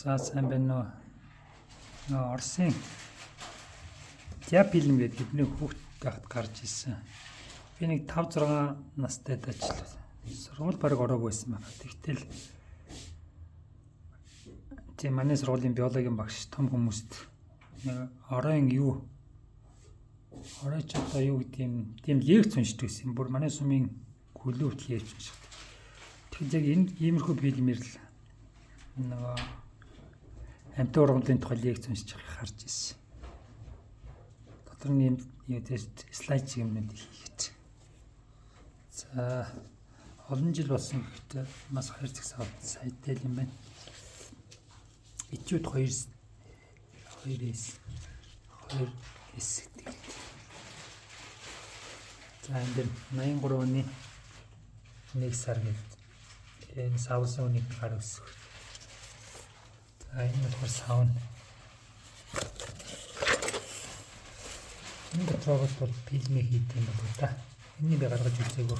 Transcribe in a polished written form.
За сайн байна уу? Орсын Диапилм гэдэг бидний хүүхд байхад гарч ирсэн. Би нэг 5-6 настайд ажиллав. Сургууль бараг ороогүй байсан байна. Тэгтэл тийм манай сургуулийн биологийн багш том хүмүүст оройн юу? Оройч одоо юу гэдэг юм? Тийм лекц уншдаг байсан. Бүр манай сумын хөлөвт лекц уншдаг. Тэгэхээр яг энэ иймэрхүү билмэр л нөгөө амтны ургамлын тухай лекц уншиж харж ирсэн. Дотор нь юм слайд юмнууд хийгээд. За олон жил болсон гэхдээ бас 2 цагс сайтай юм байна. Ичүүд 2S гэдэг. За энэ 83 оны 1 сар гэдэг. Энэ савсан үнийг гар өсөх. За энэ болохоор савн. Энэ дотроо бол пилмэ хийдэг юм байна да. Энийг би гаргаж үзээгөө.